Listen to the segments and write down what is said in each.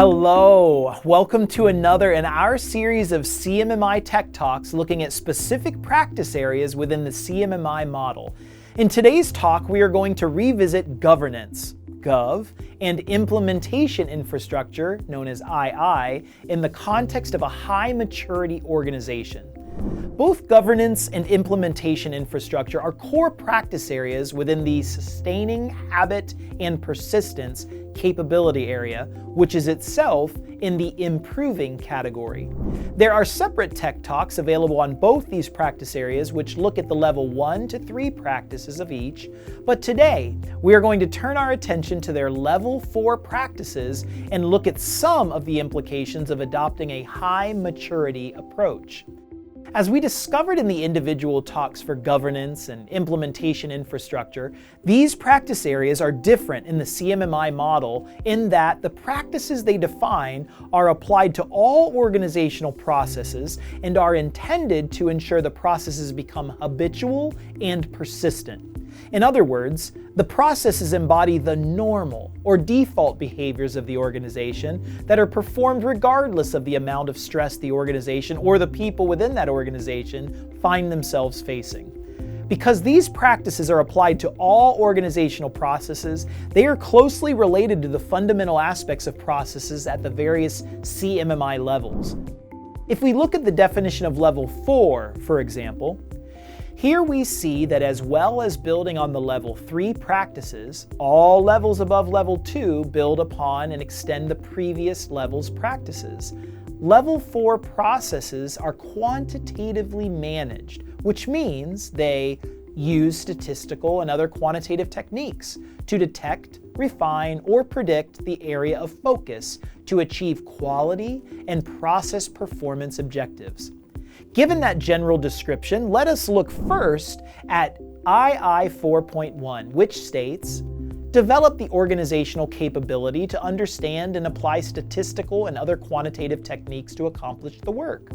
Hello, welcome to another in our series of CMMI Tech Talks looking at specific practice areas within the CMMI model. In today's talk, we are going to revisit governance, GOV, and implementation infrastructure, known as II, in the context of a high maturity organization. Both governance and implementation infrastructure are core practice areas within the sustaining habit and persistence capability area, which is itself in the improving category. There are separate tech talks available on both these practice areas which look at the level 1 to 3 practices of each, but today we are going to turn our attention to their level 4 practices and look at some of the implications of adopting a high maturity approach. As we discovered in the individual talks for governance and implementation infrastructure, these practice areas are different in the CMMI model in that the practices they define are applied to all organizational processes and are intended to ensure the processes become habitual and persistent. In other words, the processes embody the normal or default behaviors of the organization that are performed regardless of the amount of stress the organization or the people within that organization find themselves facing. Because these practices are applied to all organizational processes, they are closely related to the fundamental aspects of processes at the various CMMI levels. If we look at the definition of level 4, for example, here we see that as well as building on the level 3 practices, all levels above level 2 build upon and extend the previous level's practices. Level 4 processes are quantitatively managed, which means they use statistical and other quantitative techniques to detect, refine, or predict the area of focus to achieve quality and process performance objectives. Given that general description, let us look first at II 4.1, which states, develop the organizational capability to understand and apply statistical and other quantitative techniques to accomplish the work.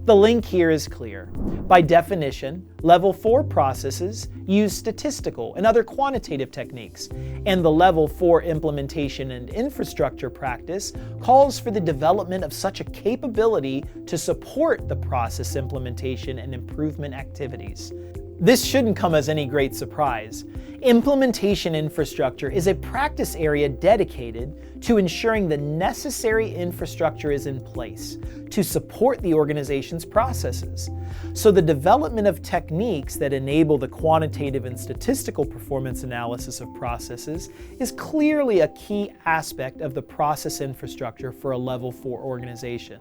The link here is clear. By definition, level 4 processes use statistical and other quantitative techniques, and the level 4 implementation and infrastructure practice calls for the development of such a capability to support the process implementation and improvement activities. This shouldn't come as any great surprise. Implementation infrastructure is a practice area dedicated to ensuring the necessary infrastructure is in place to support the organization's processes. So the development of techniques that enable the quantitative and statistical performance analysis of processes is clearly a key aspect of the process infrastructure for a level 4 organization.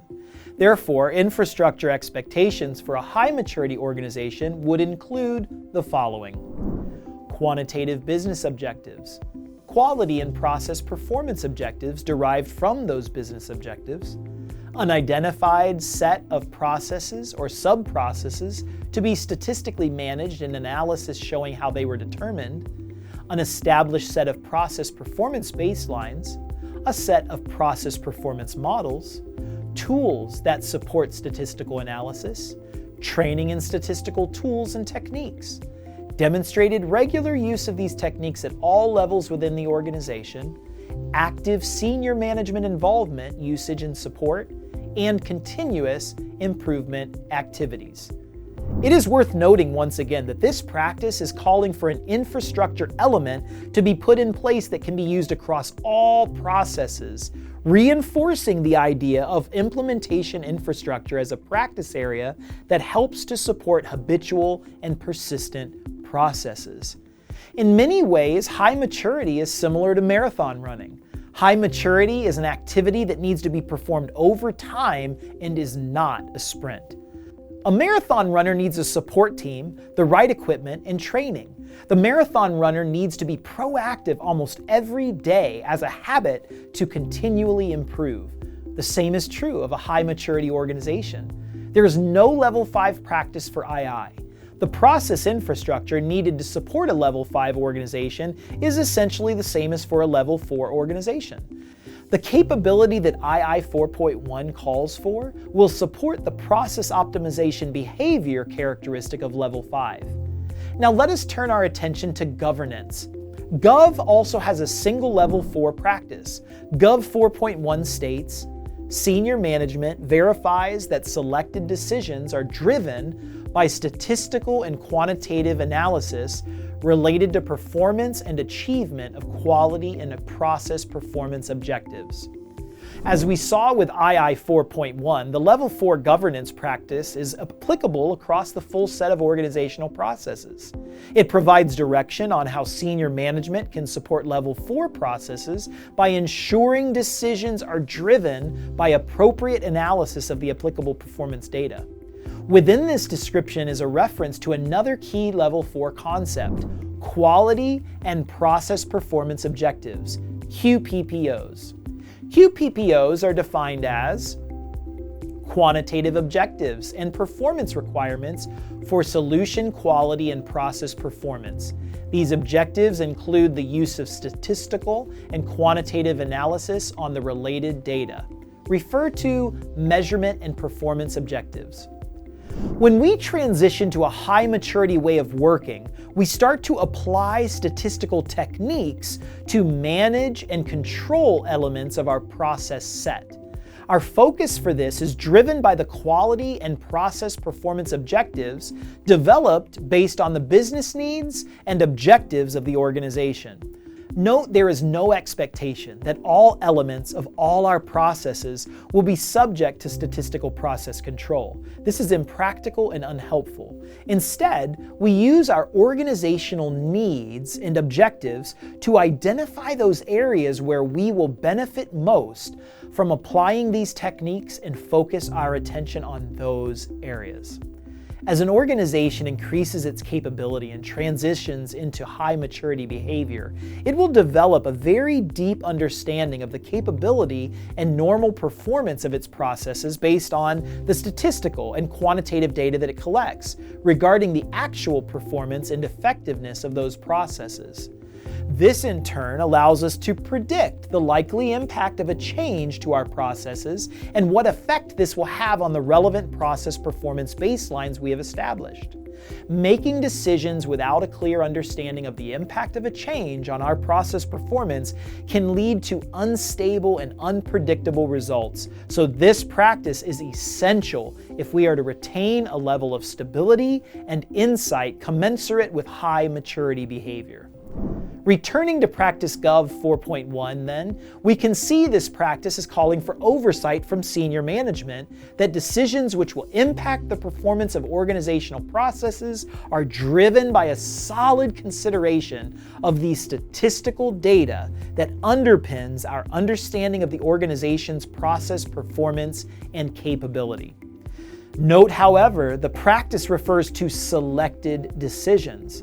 Therefore, infrastructure expectations for a high maturity organization would include the following: quantitative business objectives, quality and process performance objectives derived from those business objectives, an identified set of processes or sub-processes to be statistically managed and analysis showing how they were determined, an established set of process performance baselines, a set of process performance models, tools that support statistical analysis, training in statistical tools and techniques, demonstrated regular use of these techniques at all levels within the organization, active senior management involvement, usage and support, and continuous improvement activities. It is worth noting once again that this practice is calling for an infrastructure element to be put in place that can be used across all processes, reinforcing the idea of implementation infrastructure as a practice area that helps to support habitual and persistent processes. In many ways, high maturity is similar to marathon running. High maturity is an activity that needs to be performed over time and is not a sprint. A marathon runner needs a support team, the right equipment, and training. The marathon runner needs to be proactive almost every day as a habit to continually improve. The same is true of a high maturity organization. There is no level 5 practice for II. The process infrastructure needed to support a level 5 organization is essentially the same as for a level 4 organization. The capability that II 4.1 calls for will support the process optimization behavior characteristic of level 5. Now let us turn our attention to governance. GOV also has a single Level 4 practice. GOV 4.1 states, senior management verifies that selected decisions are driven by statistical and quantitative analysis related to performance and achievement of quality and process performance objectives. As we saw with II 4.1, the Level 4 governance practice is applicable across the full set of organizational processes. It provides direction on how senior management can support Level 4 processes by ensuring decisions are driven by appropriate analysis of the applicable performance data. Within this description is a reference to another key Level 4 concept, quality and process performance objectives, QPPOs. QPPOs are defined as quantitative objectives and performance requirements for solution quality and process performance. These objectives include the use of statistical and quantitative analysis on the related data. Refer to measurement and performance objectives. When we transition to a high maturity way of working, we start to apply statistical techniques to manage and control elements of our process set. Our focus for this is driven by the quality and process performance objectives developed based on the business needs and objectives of the organization. Note there is no expectation that all elements of all our processes will be subject to statistical process control. This is impractical and unhelpful. Instead, we use our organizational needs and objectives to identify those areas where we will benefit most from applying these techniques and focus our attention on those areas. As an organization increases its capability and transitions into high maturity behavior, it will develop a very deep understanding of the capability and normal performance of its processes based on the statistical and quantitative data that it collects regarding the actual performance and effectiveness of those processes. This in turn allows us to predict the likely impact of a change to our processes and what effect this will have on the relevant process performance baselines we have established. Making decisions without a clear understanding of the impact of a change on our process performance can lead to unstable and unpredictable results, so this practice is essential if we are to retain a level of stability and insight commensurate with high maturity behavior. Returning to Practice GOV 4.1 then, we can see this practice is calling for oversight from senior management that decisions which will impact the performance of organizational processes are driven by a solid consideration of the statistical data that underpins our understanding of the organization's process performance and capability. Note, however, the practice refers to selected decisions.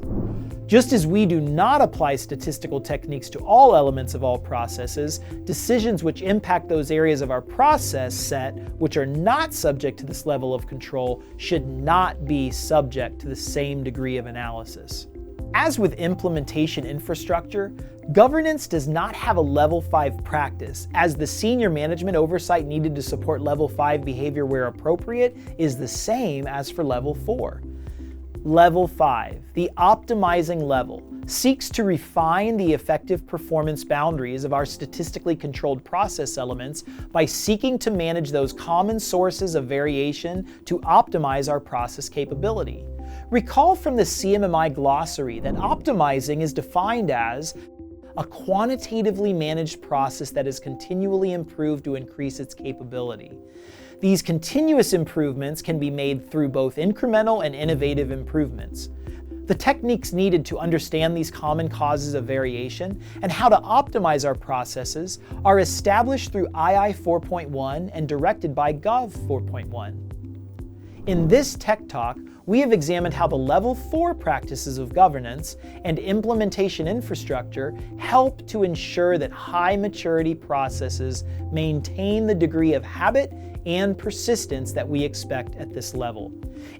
Just as we do not apply statistical techniques to all elements of all processes, decisions which impact those areas of our process set which are not subject to this level of control should not be subject to the same degree of analysis. As with implementation infrastructure, governance does not have a Level 5 practice, as the senior management oversight needed to support Level 5 behavior where appropriate is the same as for Level 4. Level 5, the optimizing level, seeks to refine the effective performance boundaries of our statistically controlled process elements by seeking to manage those common sources of variation to optimize our process capability. Recall from the CMMI glossary that optimizing is defined as a quantitatively managed process that is continually improved to increase its capability. These continuous improvements can be made through both incremental and innovative improvements. The techniques needed to understand these common causes of variation and how to optimize our processes are established through II 4.1 and directed by GOV 4.1. In this Tech Talk, we have examined how the Level 4 practices of governance and implementation infrastructure help to ensure that high maturity processes maintain the degree of habit and persistence that we expect at this level.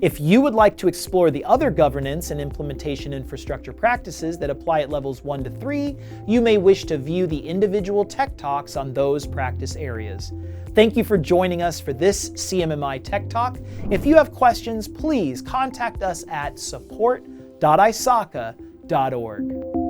If you would like to explore the other governance and implementation infrastructure practices that apply at levels 1 to 3, you may wish to view the individual Tech Talks on those practice areas. Thank you for joining us for this CMMI Tech Talk. If you have questions, please contact us at support.isaca.org.